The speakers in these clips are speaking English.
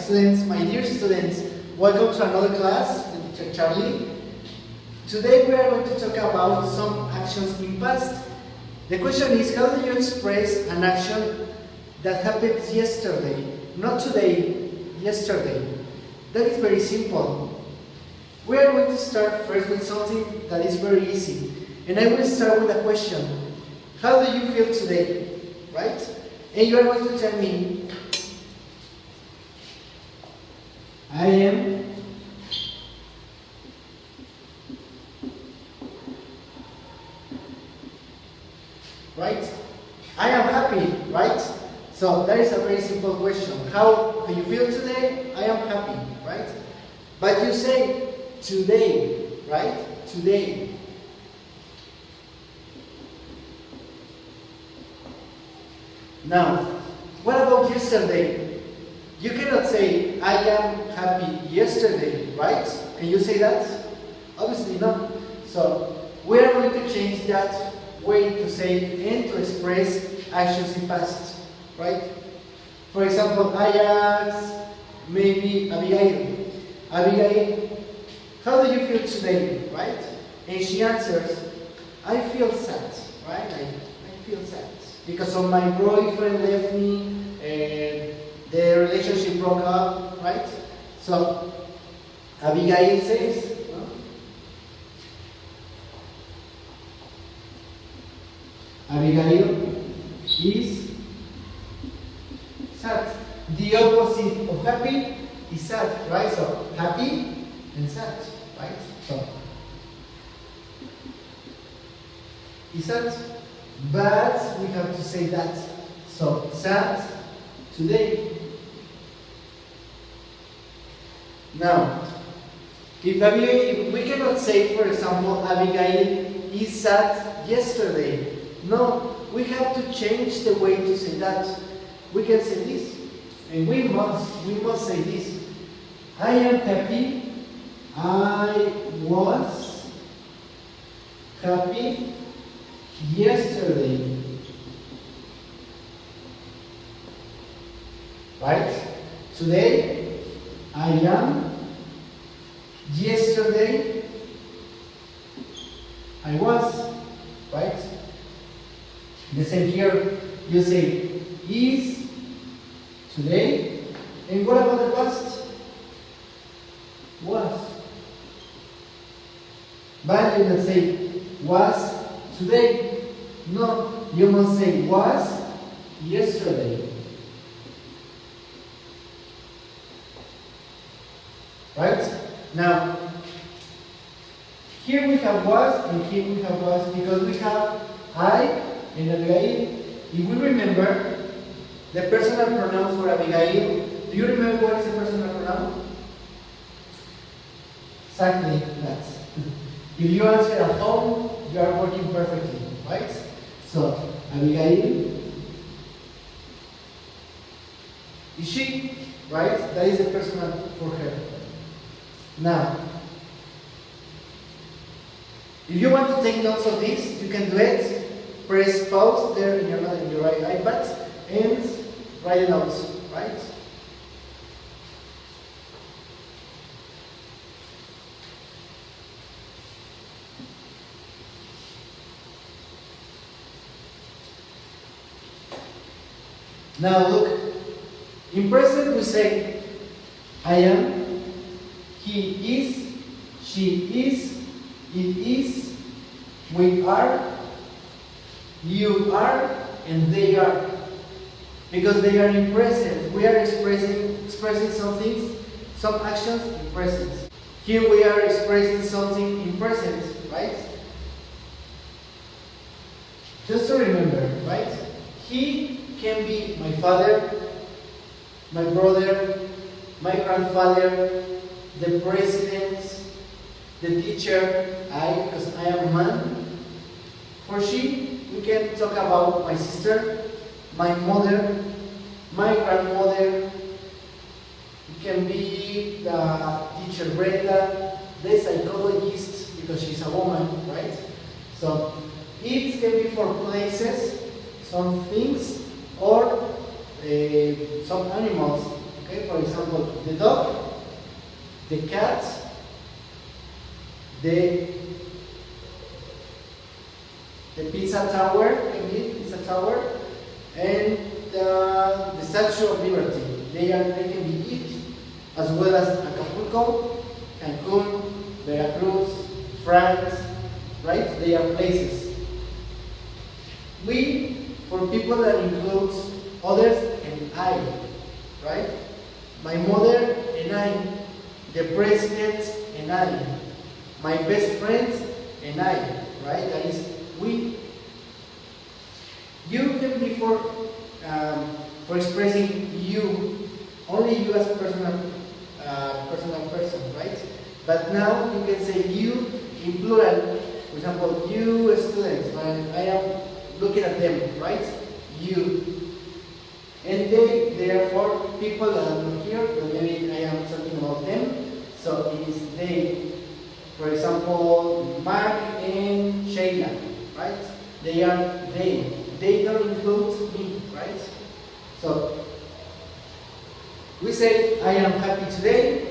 students, my dear students, welcome to another class with Teacher Charlie. Today we are going to talk about some actions in past. The question is, how do you express an action that happened yesterday? Not today, yesterday. That is very simple. We are going to start first with something that is very easy. And I will start with a question. How do you feel today? Right? And you are going to tell me, I am right? I am happy, right? So that is a very simple question. How do you feel today? I am happy, right? But you say today, right? Today. Now, what about yesterday? You cannot say, I am happy yesterday, right? Can you say that? Obviously not. So, we are going to change that way to say and to express actions in past, right? For example, I ask maybe Abigail, Abigail, how do you feel today, right? And she answers, I feel sad, right? I feel sad because of my boyfriend left me and the relationship broke up, right? So, Abigail says, Abigail is sad. The opposite of happy is sad, right? So, happy and sad, right? So, is sad, but we have to say that. So, sad today. Now, if we cannot say, for example, Abigail is sad yesterday. No, we have to change the way to say that. We can say this, and we must say this. I am happy. I was happy yesterday. Right? Today, I am. Yesterday, I was. Right? The same here. You say is today. And what about the past? Was. But you not say was today. No, you must say was yesterday. Right? Now, here we have was and here we have was because we have I and Abigail. If we remember the personal pronoun for Abigail, do you remember what is the personal pronoun? Exactly that. If you answer at home, you are working perfectly, right? So, Abigail is she, right? That is the personal for her. Now, if you want to take notes of this, you can do it. Press pause there in your right iPad and write it out, right? Now look, in present we say I am, he is, she is, it is, we are, you are, and they are. Because they are in present. We are expressing some things, some actions in present. Here we are expressing something in present, right? Just to remember, right? He can be my father, my brother, my grandfather, the president, the teacher, I, because I am a man. For she, we can talk about my sister, my mother, my grandmother. It can be the teacher Brenda, the psychologist, because she's a woman, right? So, it can be for places, some things, or some animals, okay? Okay, for example, the dog, the cat, the pizza tower, pizza tower, and the Statue of Liberty. They can be eaten, as well as Acapulco, Cancun, Veracruz, France, right? They are places. We, for people that includes others and I, right? My mother and I, the president and I, my best friends and I, right? That is we. You can be for expressing you, only you as a personal person, right? But now you can say you in plural. For example, you students, when I am looking at them, right? You. And they are for people that are not here, but maybe I am talking about them. So it is they. For example, Mark and Shayla, right? They are they. They don't include me, right? So we say I am happy today,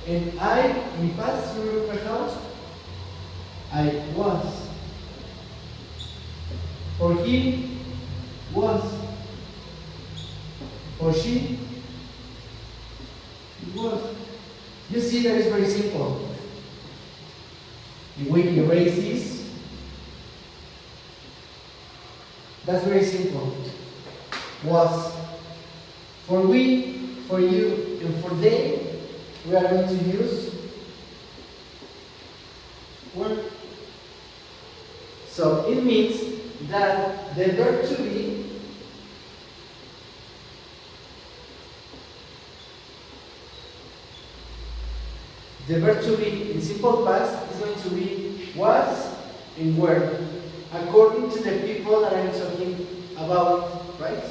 and I in the past, you remember how? I was. For he was. For she it was. You see that is very simple. If we erase this, that's very simple. Was. For we, for you, and for they, we are going to use were. So it means that the verb to be in simple past is going to be was and were, according to the people that I'm talking about, right?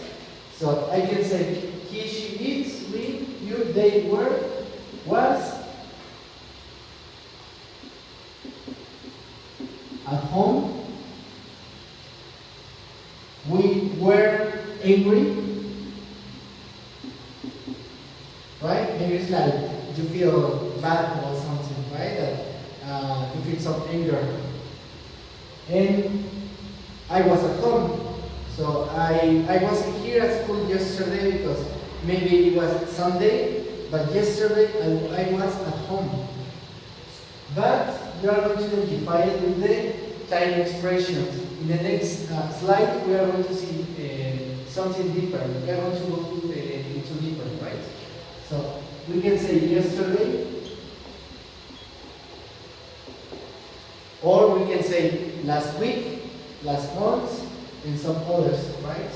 So I can say he, she, it, we, you, they, were, was at home, we were angry, right? Maybe it's like you feel bad about something, right? That you feel some anger. And I was at home. So I wasn't here at school yesterday because maybe it was Sunday, but yesterday I was at home. But you are going to identify it with the time expressions. In the next slide, we are going to see something deeper. We are going to go into deeper, right? So we can say yesterday, or we can say last week, last month, and some others, right?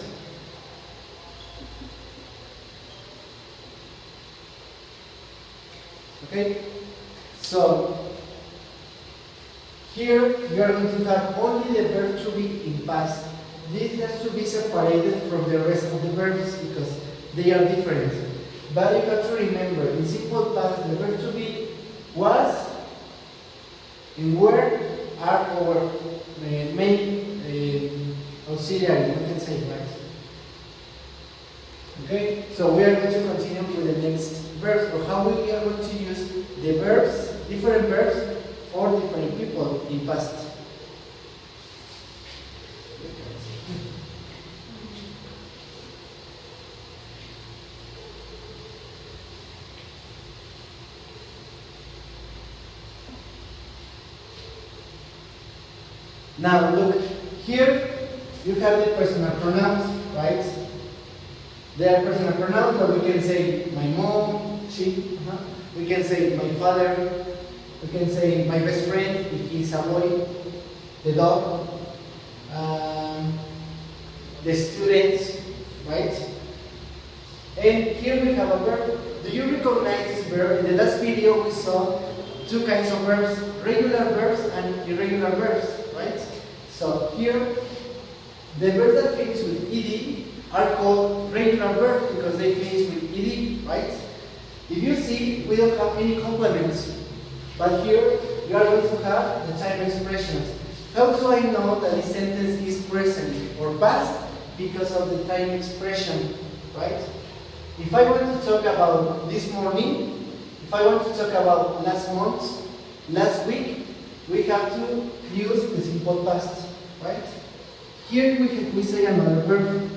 Okay, so here we are going to have only the verb to be in past. This has to be separated from the rest of the verbs because they are different. But you have to remember, in simple past, the verb to be was and were are our main auxiliary, you can say, right? Okay, so we are going to continue with the next verbs, or how we are going to use the verbs, different verbs, for different people in past. Now look, here you have the personal pronouns, right? They are personal pronouns, but we can say my mom, she, we can say my father, we can say my best friend, if he's a boy, the dog, the students, right? And here we have a verb. Do you recognize this verb? In the last video we saw two kinds of verbs, regular verbs and irregular verbs, right? So here, the verbs that finish with ed are called regular verbs because they finish with ed, right? If you see, we don't have any complements, but here you are going to have the time expressions. How do I know that this sentence is present or past? Because of the time expression, right? If I want to talk about this morning, if I want to talk about last month, last week, we have to use the simple past, right? Here we say another verb,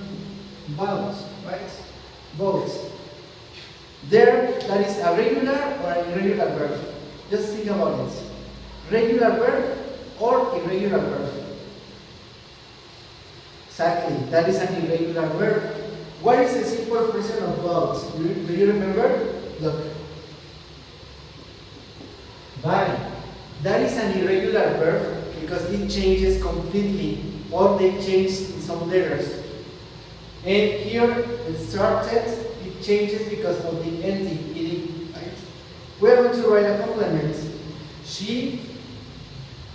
both, right? Both. There, that is a regular or an irregular verb. Just think about it. Regular verb or irregular verb. Exactly, that is an irregular verb. What is the simple present of both? Do you remember? Look. Vale. That is an irregular verb because it changes completely, or they change in some letters. And here it started, it changes because of the ending, ed, right? We're going to write a complement. She,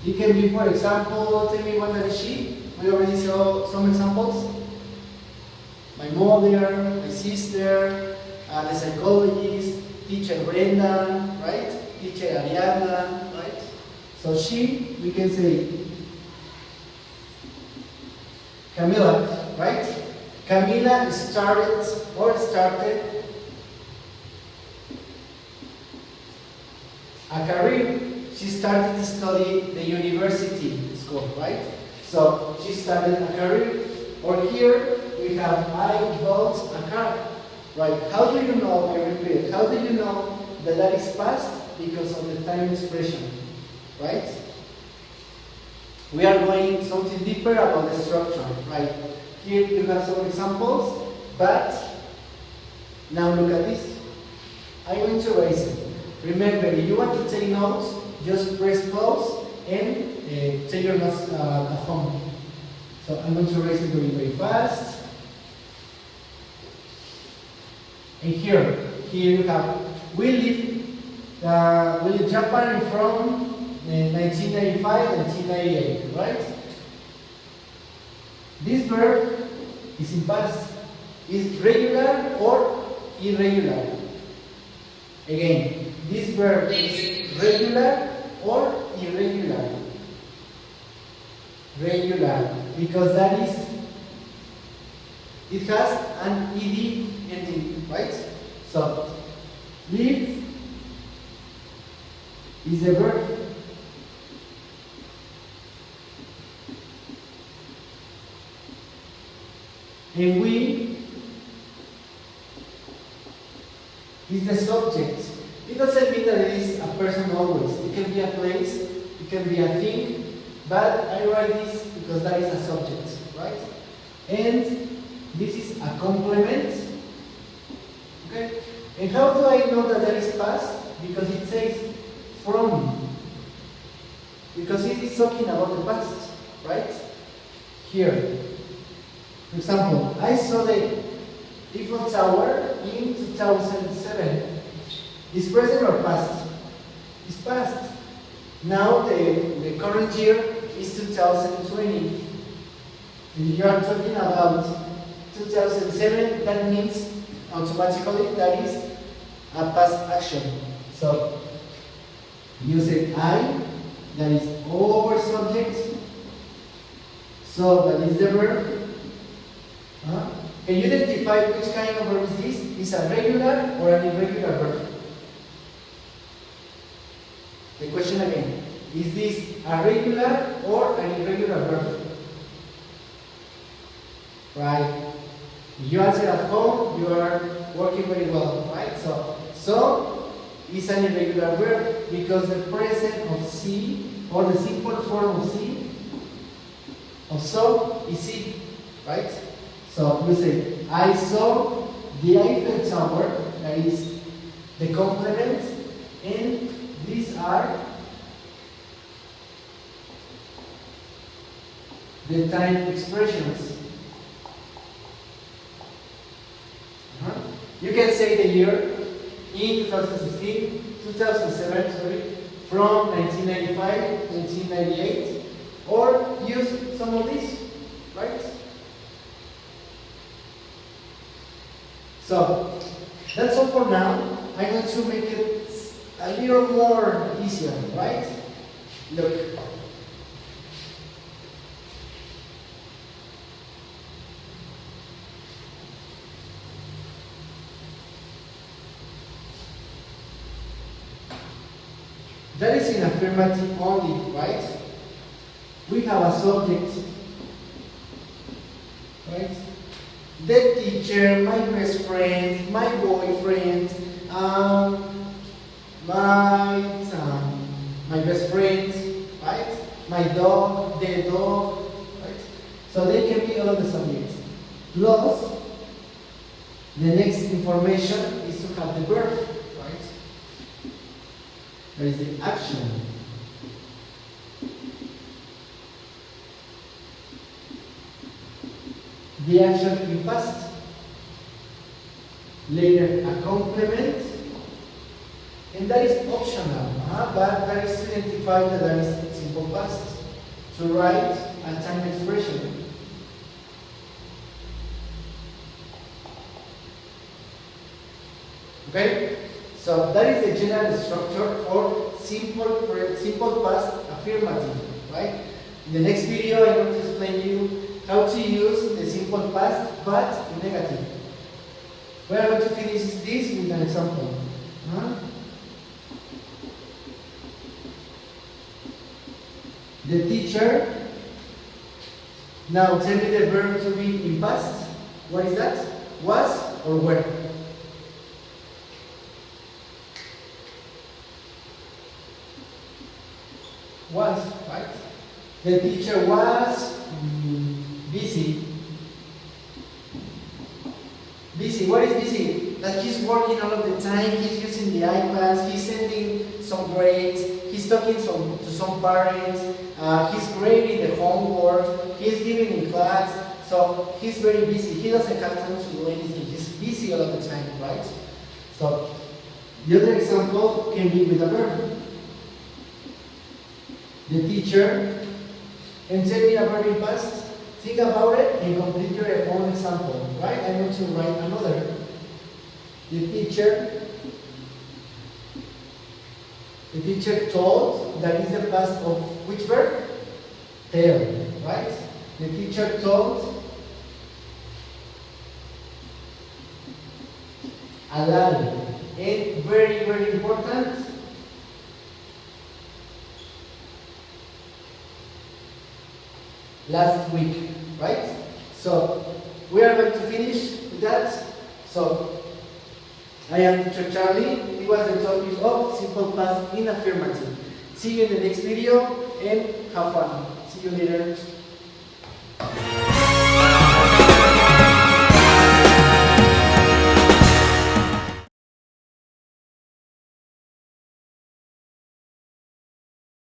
it can be, for example, tell me what that is she. We already saw some examples. My mother, my sister, the psychologist, teacher Brenda, right? Teacher Ariana, right? So she, we can say Camila, right? Camila started a career. She started to study the university school, right? So she started a career. Or here we have I bought a car, right? How do you know? I repeat. How do you know that that is past? Because of the time expression, right? We are going something deeper about the structure, right? Here you have some examples, but now look at this. I'm going to erase it. Remember, if you want to take notes, just press pause and take your notes at home. So I'm going to erase it very, very fast. And here you have, we live Japan from 1995, 1998, right? This verb is in past. Is regular or irregular? Again, this verb is regular or irregular? Regular, because that is, it has an ed ending, right? So, live is a verb. And we is the subject. It doesn't mean that it is a person always. It can be a place, it can be a thing, but I write this because that is a subject, right? And this is a complement. Okay? And how do I know that that is past? Because it says from. Because it is talking about the past, right? Here. For example, I saw the Eiffel Tower in 2007. Is present or past? It's past. Now the current year is 2020. And you are talking about 2007, that means automatically that is a past action. So you say I, that is over subject. So that is the verb. Can you identify which kind of verb is this? Is a regular or an irregular verb? The question again, is this a regular or an irregular verb? Right. If you answer at home, you are working very well, right? So is an irregular verb because the present of see or the simple form of see of so is see, right? So you say, I saw the Eiffel Tower, that is the complement, and these are the time expressions. You can say the year in 2016, 2007, sorry, from 1995, 1998, or use some of these, right? So, that's all for now. I'm going to make it a little more easier, right? Look. That is in affirmative only, right? We have a subject, right? The teacher, my best friend, my boyfriend, my best friend, right? My dog, the dog, right? So they can be all the subjects. Plus, the next information is to have the verb, right? There is the action. The action in past. Later, a complement. And that is optional, but that is to identify that that is simple past. To write a time expression. Okay? So that is the general structure for simple past affirmative, right? In the next video, I'm going to explain you how to use the simple past but negative. We are going to finish this with an example. The teacher. Now tell me the verb to be in past. What is that? Was or were? Was, right? The teacher was busy. Busy. What is busy? That he's working all of the time. He's using the iPads. He's sending some grades. He's talking to some parents. He's grading the homework. He's giving in class. So he's very busy. He doesn't have time to do anything. He's busy all of the time, right? So the other example can be with a verb. The teacher, and tell me a verb in past. Think about it and complete your own example, right? I'm going to write another. The teacher told, that is the past of which verb? Tell, right? The teacher told a lie. And very, very important, last week, right? So we are going to finish with that. So I am Teacher Charlie. It was the topic of simple past in affirmative. See you in the next video and have fun. See you later.